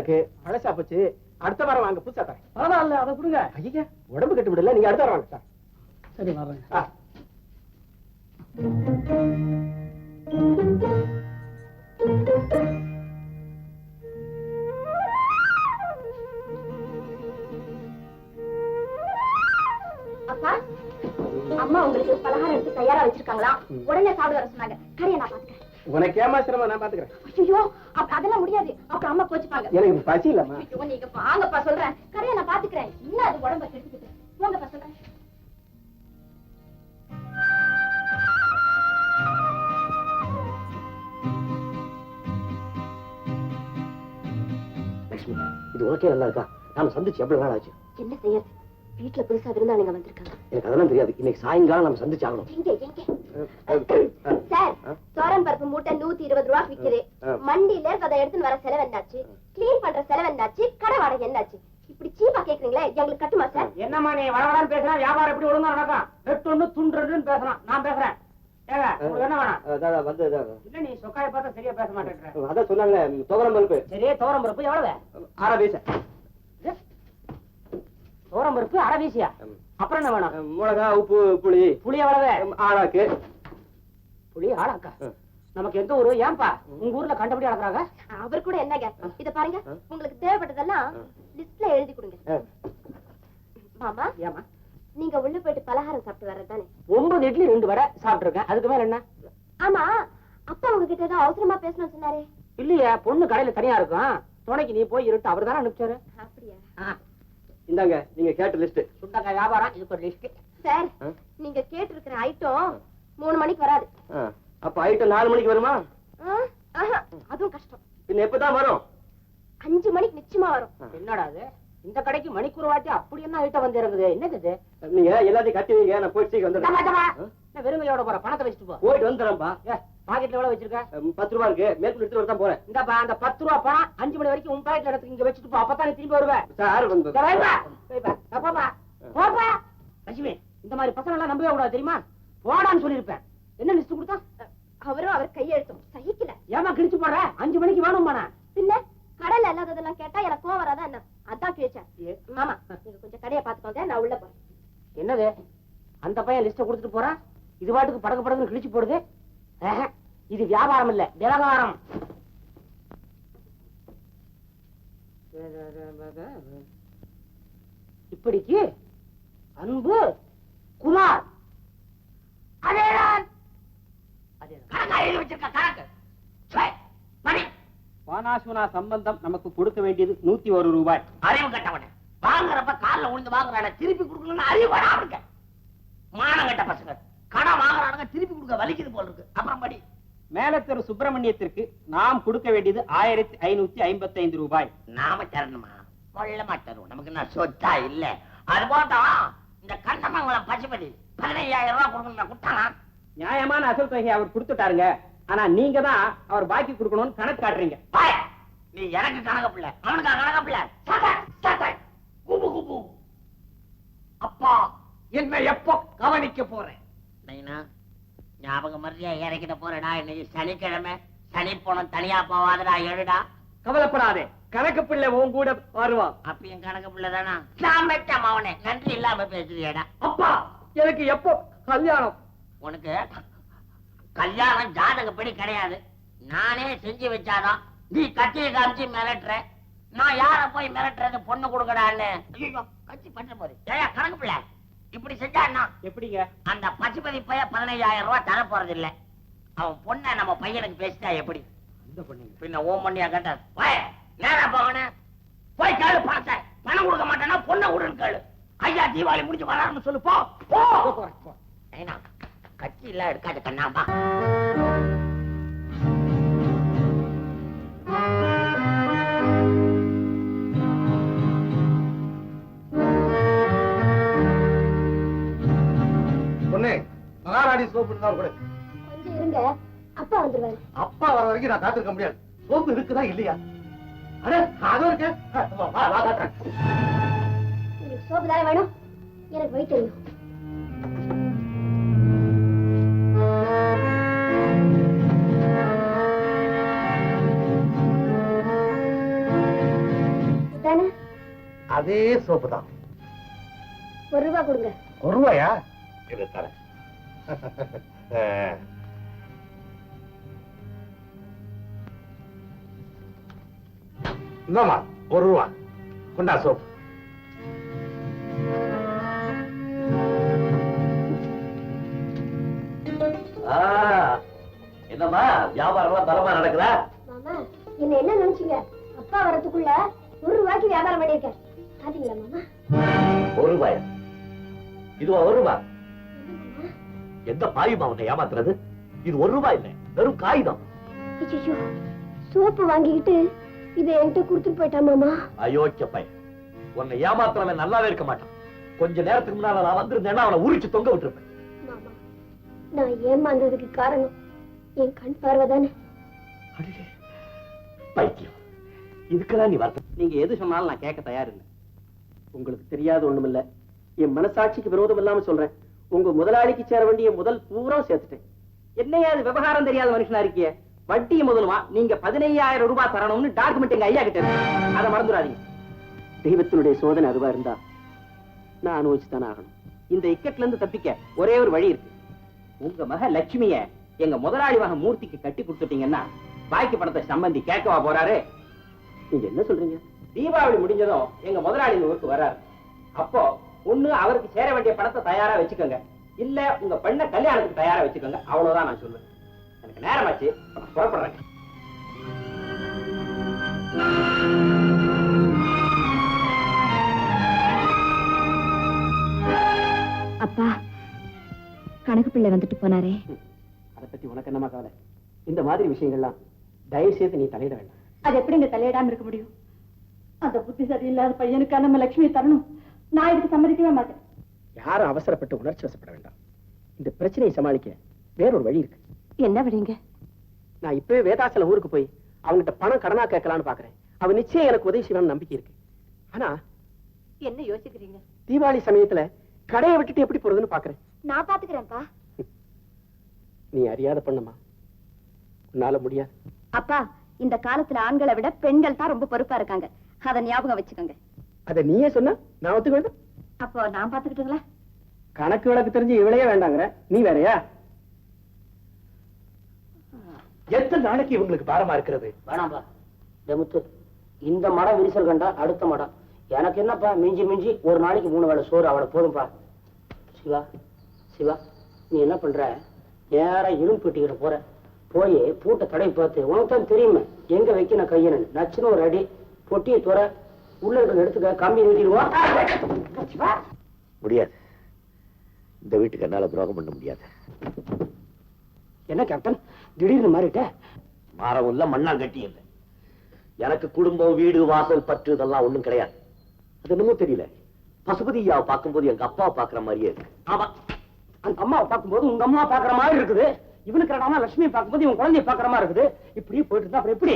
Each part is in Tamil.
இருக்கு, பழசா போச்சு. அடுத்த வாரம் வாங்க, புதுசா தரேன். பரவாயில்ல, அதை கொடுங்க. ஐயா, உடம்பு கட்டு விடல, நீங்க அடுத்த வாரம் வாங்க சார். சரி, வரேன். அப்பா, அம்மா உங்களுக்கு பலகாரம் எடுத்து தயாரா வச்சிருக்காங்களா? உடனே சாப்பிட வர சொன்னாங்க. கரையை நான் பாத்துக்கிறேன். உனக்கு ஏமா சிரமம், நான் பாத்துக்கிறேன். ஐயோ, அதெல்லாம் முடியாது. அப்புறம் அம்மா கோச்சுப்பாங்க. எனக்கு பசி இல்லம்மா. ஐயோ, நீங்க வாங்கப்பா, சொல்றேன். கரையை நான் பாத்துக்கிறேன். இன்னும் அது உடம்ப கெடுத்துக்கிட்டு. போங்கப்பா, சொல்றேன். லட்சுமி, இது ஓகே, நல்லா இருக்கா? நாம சந்திச்சு எவ்வளவு நாள் ஆச்சு? என்ன செய்யறது? வீட்டுல புதுசா விருந்தாளிங்க வந்திருக்காங்க. எனக்கு அதெல்லாம் தெரியாது. இன்னைக்கு சாயங்காலம் நம்ம சந்திச்சாகணும். சார், சோரன் பருப்பு மூட்டை 120 ரூபாய்க்கு விக்குது. மண்டியில அதை எடுத்துன்னு வர செலவு என்னாச்சு? கிளீன் பண்ற செலவு என்னாச்சு? கடை வாடகை என்னாச்சு? இப்படி சீப்பா கேக்குறீங்களே, எங்களுக்கு கட்டுமா சார்? என்னம்மா நீ வளவளான்னு பேசுறா? வியாபாரம் எப்படி ஒழுங்கா நடக்கும்? வெட்டொன்னு துண்டுன்னு பேசலாம். நான் பேசுறேன். ஏங்க, உங்களுக்கு என்ன வேணும்? வந்து இல்ல, நீ சொக்காய பார்த்தா சரியா பேச மாட்டேன்ற. அதான் சொன்னாங்களே, துவரம் பருப்பு. சரியே, துவரம் பருப்பு எவ்வளவு? 6 பைசா. துவரம் பருப்பு 1/2 பைசா. அப்புறம் என்ன வேணும்? மிளகா, உப்பு, புளி. புளி எவ்வளவு? ஆளாக்கு. புளி ஆளாக்கா? நமக்கு எந்த ஊரு? ஏன்பா உங்க ஊர்ல கண்டபடி அளக்குறாங்க? அவர் கூட என்னங்க, இத பாருங்க, உங்களுக்கு தேவைப்பட்டதெல்லாம் லிஸ்ட்ல எழுதி கொடுங்க. மாமா, ஏமா நீங்க உள்ள போயிட்டு பலகாரம் சாப்பிட்டு வர்றதானே? 9 இட்லி 2 வடை சாப்பிட்டுருக்கேன். அதுக்கு மேல என்ன? ஆமா, அப்பா உங்ககிட்ட ஏதோ அவசரமா பேசணும்னு சொன்னாரே. இல்லையா, பொண்ணு கடையில தனியா இருக்கும். துணைக்கு நீ போய் இருட்டு. அவர் தானே அனுப்பிச்சாரு. அப்படியா? இந்தாங்க, நீங்க கேட்ட லிஸ்ட். சுண்டக்காய் வியாபாரம், இதுக்கு ஒரு லிஸ்ட். சார், நீங்க கேட்டு இருக்கிற ஐட்டம் 3 மணிக்கு வராது. அப்ப ஐட்டம் 4 மணிக்கு வருமா? அதுவும் கஷ்டம். பின்ன எப்பதான் வரும்? 5 மணிக்கு நிச்சயமா வரும். என்னடா அது? இந்த கடைக்கு மணிக்கு ஒரு வாட்டி அப்படி என்ன ஐட்டம் வந்து இறங்குது? என்னது இது? நீங்க எல்லாத்தையும் கட்டி வைங்க, நான் போயிட்டு வந்துடுறேன். வெறுங்கையோட போற, பணத்தை வச்சுட்டு போ. போயிட்டு வந்துடுறேன்பா. பாக்கெட்ல எவ்வளவு வச்சிருக்க? 10 ரூபா இருக்கு, மேற்கொண்டு எடுத்து வரதான் போறேன். இந்தப்பா, அந்த 10 ரூபா பணம் 5 மணி வரைக்கும் உன் பாக்கெட்ல எடுத்து இங்க வச்சுட்டு போ. அப்பதான் நீ திரும்பி வருவேன். சார் வந்து லட்சுமி, இந்த மாதிரி பசங்க எல்லாம் நம்பவே கூடாது, தெரியுமா? போடான்னு சொல்லிருப்பேன். என்ன லிஸ்ட் கொடுத்தா? அவரும் அவர் கையெழுத்தும் சகிக்கல. ஏமா கிழிச்சு போற? 5 மணிக்கு வேணும் மானா? பின்ன கடல்ல இல்லாததெல்லாம் கேட்டா எனக்கு கோவம் வராதா என்ன? அதான் கிழிச்சேன். மாமா, நீங்க கொஞ்சம் கடையை பாத்துக்கோங்க, நான் உள்ள போறேன். என்னது? அந்த பையன் லிஸ்ட கொடுத்துட்டு போறான், இது பாட்டுக்கு படகு படகுன்னு கிழிச்சு போடுது. இது வியாபாரம் இல்ல, விவகாரம். இப்படிக்கு அன்பு குமார். அதேதான் பானாசுனா சம்பந்தம் நமக்கு கொடுக்க வேண்டியது 101 ரூபாய். அறிவு கட்டவன வாங்குறப்ப காலில் விழுந்து வாங்குறான, திருப்பி கொடுக்கணும்னு அறிவு வராதுங்க. மானம் கட்ட பசங்க கடன் வாங்குறானுங்க, திருப்பி கொடுக்க வலிக்குது போல இருக்கு. அப்புறம் படி. மேலத்தெரு சுப்பிரமணியத்திற்கு நாம் கொடுக்க வேண்டியது 1555 ரூபாய். நாம தரணுமா? கொள்ளமா தருவோம், நமக்கு என்ன சொத்தா இல்ல. அது போட்டா இந்த கண்டமங்கலம் பசுபதி 15,000 ரூபாய் கொடுக்கணும் கொடுத்தானா? நியாயமான அசல் தொகை அவர் கொடுத்துட்டாருங்க. ஆனா நீங்க தான் அவர் பாக்கி கொடுக்கணும்னு கணக்கு காட்டுறீங்க. நீ எனக்கு கணக்கு பிள்ளை, அவனுக்கு கணக்கு பிள்ளை. அப்பா என்ன எப்போ கவனிக்க போறேன்? ஞாபகம் மரியா இறக்கிட்ட போறடா. இன்னைக்கு சனிக்கிழமை, சனி போனம் தனியா போவாதடா. எழுடா. கவலைப்படாதே, கணக்கு பிள்ளை உன் கூட வருவான். அப்பயும் கணக்கு பிள்ளை தானா? நான் வச்சேன் அவனே. நன்றி இல்லாம பேசுறியடா. அப்பா, எனக்கு எப்போ கல்யாணம்? உனக்கு கல்யாணம் ஜாதகப்படி கிடையாது. நானே செஞ்சு வச்சாதான் நீ கட்சியை காமிச்சு மிரட்டுற. நான் யார போய் மிரட்டுறது? பொண்ணு கொடுக்கடான்னு. ஐயோ, கட்சி பண்ற போது ஏயா கணக்கு பிள்ளை இப்படி செஞ்சான்னா எப்படிங்க? அந்த பசுபதி பைய 15,000 ரூபாய் தர போறது இல்ல. அவன் பொண்ணை நம்ம பையனுக்கு பேசிட்டா எப்படி? பின்ன ஓம் பண்ணியா கேட்ட நேரா போகணும். போய் கேளு பணத்தை. பணம் கொடுக்க மாட்டேன்னா பொண்ணை விடுன்னு கேளு. ஐயா தீபாவளி முடிஞ்சு வரான்னு சொல்லு. போ போ. கட்சி எல்லாம் எடுக்காது கண்ணாம்பா. பொண்ணே, மகாராணி சோப்பு இருந்தா கூட கொஞ்சம் இருங்க, அப்பா வந்துருவாரு. அப்பா வர வரைக்கும் நான் காத்திருக்க முடியாது. சோப்பு இருக்குதா இல்லையா? அட அது இருக்கு. உங்களுக்கு சோப்பு தானே வேணும்? எனக்கு வயிற்று தெரியும். அதே சோப்பு தான். ₹1 கொடுங்க. ₹1? இது தரேன். இந்தாம்மா ₹1. கொண்டா சோப்பு. என்னம்மா வியாபாரம் எல்லாம் பலமா நடக்குதா? மாமா என்ன என்ன நினைச்சீங்க? அப்பா வரதுக்குள்ள ₹1 வியாபாரம் பண்ணிருக்கேன். பாத்தீங்களா மாமா? ₹1? இதுவா ₹1? எந்த பாயுமா உன்னை ஏமாத்துறது? இது ₹1 இல்ல, வெறும் காகிதம். ஐயோ, சோப்பு வாங்கிக்கிட்டு இதை என்கிட்ட கொடுத்துட்டு போயிட்டா மாமா. அயோக்கிய பையன், உன்னை ஏமாத்துறவன் நல்லாவே இருக்க மாட்டான். கொஞ்ச நேரத்துக்கு முன்னால நான் வந்திருந்தேன்னா அவனை உரிச்சு தொங்க விட்டுருப்பேன். மாமா, நான் ஏமாந்ததுக்கு காரணம் என் கண் பார்வை தானே. பைத்தியம், இதுக்கெல்லாம் நீ வருத்த. நீங்க எது சொன்னாலும் நான் கேட்க தயார் இல்லை. உங்களுக்கு தெரியாத ஒண்ணுமில்ல, என் மனசாட்சிக்கு விரோதம் இல்லாம சொல்றேன். உங்க முதலாளிக்கு சேர வேண்டிய முதல் பூரா சேர்த்துட்டேன். என்னையா அது விவகாரம் தெரியாத மனுஷனா இருக்கிய? வட்டி முதலுமா நீங்க ₹15,000 தரணும்னு டாக்குமெண்ட் எங்க ஐயா கிட்ட இருக்கு. அதை மறந்துடாதீங்க. தெய்வத்தினுடைய சோதனை அதுவா இருந்தா நான் அனுபவிச்சுதானே ஆகணும். இந்த இக்கட்ல இருந்து தப்பிக்க ஒரே ஒரு வழி இருக்கு. உங்க மக லட்சுமிய எங்க முதலாளி மக மூர்த்திக்கு கட்டி கொடுத்துட்டீங்கன்னா பாக்கி பணத்தை சம்பந்தி கேட்கவா போறாரு? நீங்க என்ன சொல்றீங்க? தீபாவளி முடிஞ்சதும் எங்க முதலாளி இந்த ஊருக்கு வர்றாரு. அப்போ ஒண்ணு அவருக்கு சேர வேண்டிய பணத்தை தயாரா வச்சுக்கோங்க, இல்ல உங்க பெண்ணை கல்யாணத்துக்கு தயாரா வச்சுக்கோங்க. அவ்வளவுதான் நான் சொல்லுவேன். எனக்கு நேரமாச்சு, நான் புறப்படுறேன். அப்பா, கணக்கு பிள்ளை வந்துட்டு போனாரே. அதை பத்தி உனக்கு என்னமா கவலை? இந்த மாதிரி விஷயங்கள்லாம் தயவு செய்து நீ தலையிட வேண்டாம். அது எப்படி இங்க தலையிடாம இருக்க முடியும்? அந்த புத்தி சரியில்லாத பையனுக்கா நம்ம லட்சுமி தரணும்? நான் இதுக்கு சம்மதிக்கவே மாட்டேன். யாரும் அவசரப்பட்டு உணர்ச்சி வசப்பட வேண்டாம். இந்த பிரச்சனையை சமாளிக்க வேறொரு வழி இருக்கு. என்ன விடுங்க? நான் இப்பவே வேதாசல ஊருக்கு போய் அவங்ககிட்ட பணம் கடனா கேட்கலான்னு பாக்குறேன். அவன் நிச்சயம் எனக்கு உதவி செய்வான்னு நம்பிக்கை இருக்கு. ஆனா என்ன யோசிக்கிறீங்க? தீபாவளி சமயத்துல கடையை விட்டுட்டு எப்படி போறதுன்னு பாக்குறேன். நான் பாத்துக்கிறேன்ப்பா. நீ அறியாத பண்ணமா, உன்னால முடியாது. அப்பா, இந்த காலத்துல ஆண்களை விட பெண்கள் தான் ரொம்ப பொறுப்பா இருக்காங்க. அத ஞாபகம் வச்சுக்கோங்க. அத நீயே சொன்னா நான் ஒத்துக்க வேண்டாம். அப்போ நான் பாத்துக்கிட்டுங்களா? கணக்கு விளக்கு தெரிஞ்சு இவளையே வேண்டாங்கிற நீ வேறையா? எத்தனை நாளைக்கு இவங்களுக்கு பாரமா இருக்கிறது? வேணாம்பா முத்து, இந்த மடம் விரிசல் கண்டா அடுத்த மடம். எனக்கு என்னப்பா, மிஞ்சி மிஞ்சி ஒரு நாளைக்கு 3 வேளை சோறு அவளை போதும்பா. சிவா சிவா, நீ என்ன பண்ற? நேரா இரும்பு பெட்டிக்கிட்ட போற. போய் பூட்டை தடவை பார்த்து, உனக்கு தான் தெரியுமே எங்க வைக்க நான் கையனு நச்சுன்னு ஒரு அடி பொட்டியை துற, உள்ள இருக்கிற எடுத்துக்க, கம்பி நீட்டிடுவோம். முடியாது, இந்த வீட்டுக்கு என்னால துரோகம் பண்ண முடியாது. என்ன கேப்டன் திடீர்னு மாறிட்ட? மாறவும் இல்ல, மண்ணா கட்டி இல்லை. எனக்கு குடும்பம், வீடு, வாசல், பற்று இதெல்லாம் ஒண்ணும் கிடையாது. அது என்னமோ தெரியல, பசுபதியாவை பார்க்கும்போது எங்க அப்பாவை பாக்குற மாதிரியே இருக்கு. ஆமா, அந்த அம்மாவை பார்க்கும்போது உங்க அம்மா பாக்குற மாதிரி இருக்குது. இவனுக்கு என்னடான்னா லட்சுமி பார்க்கும்போது இவன் குழந்தைய பாக்குற மாதிரி இருக்குது. இப்படியே போயிட்டு இருந்தா அப்புறம் எப்படி?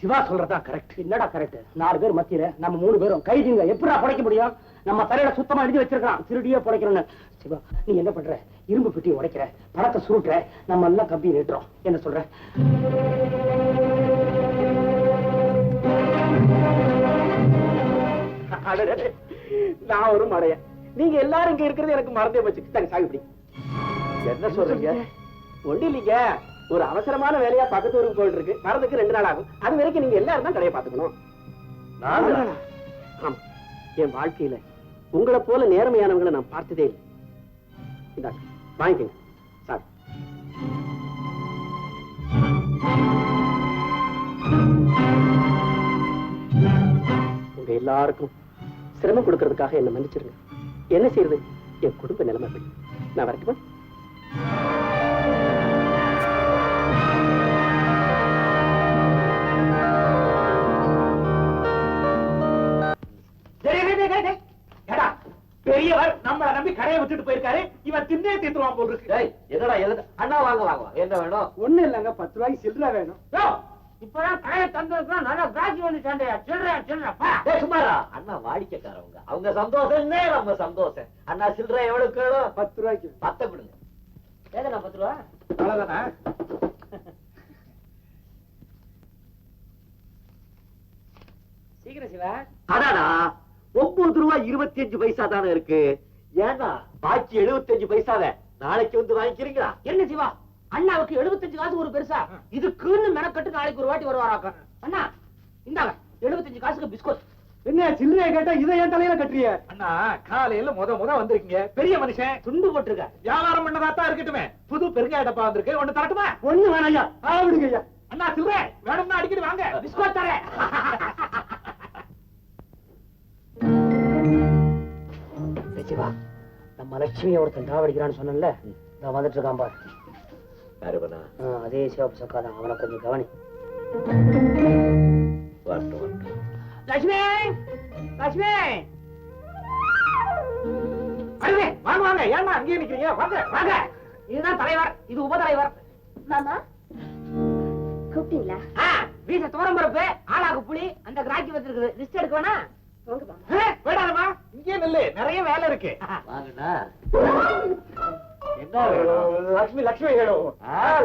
சிவா சொல்றதா கரெக்ட். என்னடா கரெக்ட்? 4 பேர் மத்தியில நம்ம 3 பேரும் கைதிங்க எப்படா படைக்க முடியும்? நம்ம தலையில சுத்தமா எழுதி வச்சிருக்கான், திருடியே படைக்கணும்னு. சிவா, நீ என்ன பண்ற? இரும்பு பெட்டியை உடைக்கிற, பணத்தை சுருட்டுற, நம்ம எல்லாம் கம்பி நீட்டுறோம். என்ன சொல்ற? நான் ஒரு மடைய, நீங்க எல்லாரும் இங்க இருக்கிறது எனக்கு மறந்தே போச்சு. சரி சாவி இப்படி. என்ன சொல்றீங்க? ஒண்ணு இல்லைங்க, ஒரு அவசரமான வேலையா பக்கத்து ஊருக்கு போயிட்டு இருக்கு. வரதுக்கு 2 நாள் ஆகும். அது வரைக்கும் நீங்க எல்லாரும் தான் கடையை பாத்துக்கணும். ஆமா, என் வாழ்க்கையில உங்களை போல நேர்மையானவங்களை நான் பார்த்ததே இல்லை. இந்தாங்க, வாங்கிக்கங்க சார். உங்க எல்லாருக்கும் சிரமம் கொடுக்கறதுக்காக என்ன மன்னிச்சிருங்க. என்ன செய்யறது, என் குடும்ப நிலைமை படி. நான் வரட்டுமா? பெரியவர் நம்மளை நம்பி கடையை விட்டுட்டு போயிருக்காரு. இவன் தின்னே தீத்துருவான் போல் இருக்கு. என்னடா அண்ணா வாங்க வாங்க, என்ன வேணும்? ஒண்ணு இல்லங்க, 10 ரூபாய்க்கு சில்லறை வேணும். இப்பதான் கடையை தந்ததுக்கு நல்லா காட்சி வந்து சண்டையா? சில்லறப்பா சும்மாரா, அண்ணா வாடிக்கைக்காரவங்க, அவங்க சந்தோஷம் நம்ம சந்தோஷம். அண்ணா சில்லறை எவ்வளவு வேணும்? 10 ரூபாய்க்கு. 10 கொடுங்க. ஏதா 10 ரூபா? அவ்வளவுதானா? சீக்கிரம் சிவா. அடாடா 9 ரூபாய் 25 பைசா தானே இருக்கு. ஏன்னா பாக்கி 75 பைசாவை நாளைக்கு வந்து வாங்கிக்கிறீங்களா? என்ன சிவா, அண்ணாவுக்கு 75 காசு ஒரு பெருசா? இதுக்குன்னு மெனக்கட்டு நாளைக்கு ஒரு வாட்டி வருவாராக்க. அண்ணா இந்தாங்க 75 காசுக்கு பிஸ்கட். என்ன சில்லறைய கேட்டா இதை என் தலையில கட்டுறிய? அண்ணா காலையில முத வந்திருக்கீங்க, பெரிய மனுஷன், துண்டு போட்டிருக்க. வியாபாரம் பண்ணதாத்தான் இருக்கட்டுமே. புது பெருங்காய டப்பா வந்திருக்கு, ஒண்ணு தரட்டுமா? ஒண்ணு வேணாம் ஐயா, விடுங்க ஐயா. அண்ணா சில்லறை வேணும்னா அடிக்கடி வாங்க, பிஸ்கட் தரேன். சிவா, நம்ம லட்சுமியை ஒருத்தன் தாவடிக்கிறான்னு சொன்னல, நான் வந்துட்டு இருக்கான் பாரு. யாருவனா? அதே சிவப்பு சக்காதான், அவனை கொஞ்சம் கவனி. லட்சுமி, லட்சுமி, அருவே வாங்க வாங்க. ஏன்னா அங்கேயே நிக்கிறீங்க, வாங்க வாங்க. இதுதான் தலைவர், இது உப தலைவர். மாமா கூப்பிட்டீங்களா? வீச தோரம் பருப்பு, ஆளாக்கு புளி, அந்த கிராக்கி வச்சிருக்குது. லிஸ்ட் எடுக்க வேணா? வாங்க மாமா. வேடாதமா, இங்கே நில்லு, நிறைய வேலை இருக்கு. வாங்கண்ணா. என்ன வேணும்? லட்சுமி லட்சுமி வேணும்.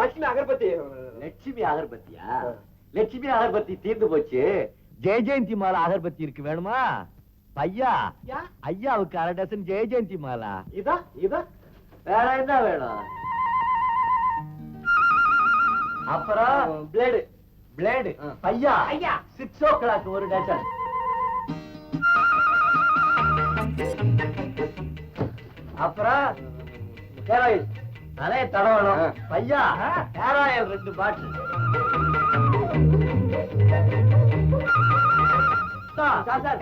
லட்சுமி அகர்பத்தி. லட்சுமி அகர்பத்தியா? லட்சுமி அகர்பத்தி தீர்ந்து போச்சு. ஜெயஜெயந்தி மாலா அகர்பத்தி இருக்கு, வேணுமா? ஐயா, ஐயாவுக்கு 1/2 டசன் ஜெயஜெயந்தி மாலா. இதா இதா வேற என்ன வேணும்? அப்புறம் பிளேடு. பிளேடு ஐயா, ஐயா 6 o'clock 1 டசன். அப்புறம் ஹேர் ஆயில் நிறைய தடவணும். ஐயா hair oil 2 bottle.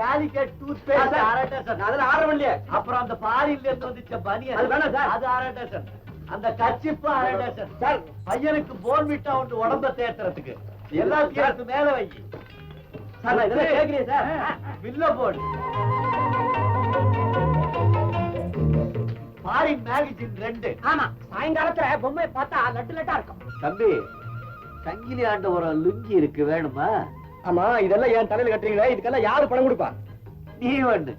Colgate toothpaste 1/2 dozen. அதுல 1/2 பண்ணலையே. அப்புறம் அந்த பாரில இருந்து வந்துச்ச பனியன், அது வேணாம் சார், அது 1/2 டசன். அந்த கர்ச்சிப்பு 1/2 டசன். சார் பையனுக்கு போன்விட்டா ஒன்று உடம்ப தேத்துறதுக்கு. எல்லாத்தையும் மேல வை சார். நான் இதெல்லாம் கேட்கிறேன் சார். பில்ல போடு. Foreign magazine 2. ஆமா, சாயங்காலத்துல பொம்மை பார்த்தா லட்டு லட்டா இருக்கும். தம்பி, சங்கிலி ஆண்ட ஒரு லுங்கி இருக்கு, வேணுமா? ஆமா, இதெல்லாம் என் தலையில கட்டுறீங்களா? இதுக்கெல்லாம் யாரு பணம் கொடுப்பா? நீ ஒண்ணு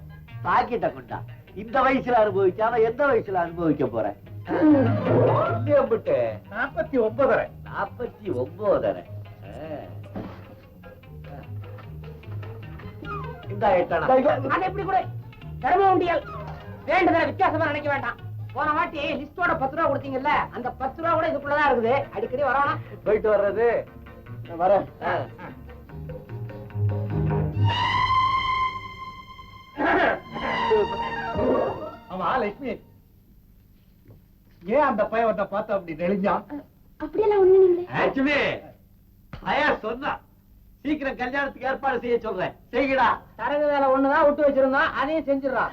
பாக்கிட்ட கொண்டா. இந்த வயசுல அனுபவிக்காம எந்த வயசுல அனுபவிக்க போற? 49. 49. இந்த எட்டணா. அது எப்படி கூட தர்ம உண்டியல் வேண்டுதல வித்தியாசமா நினைக்க வேண்டாம். போன வாட்டி லிஸ்டோட 10 ரூபா கொடுத்தீங்கல்ல, அந்த 10 ரூபா கூட இதுக்குள்ளதான் இருக்குது. அடிக்கடி வரணும். போயிட்டு வர்றது. வரேன். ஆமா லட்சுமி, ஏன் அந்த பையன் வந்த பார்த்தா அப்படி நெளிஞ்சான்? அப்படியெல்லாம் ஒண்ணு நீங்களே. ஆக்சுவலி ஐயா சொன்னா சீக்கிரம் கல்யாணத்துக்கு ஏற்பாடு செய்ய சொல்றேன். செய்யடா. தரகு வேலை ஒண்ணுதான் விட்டு வச்சிருந்தோம், அதையும் செஞ்சிடறோம்.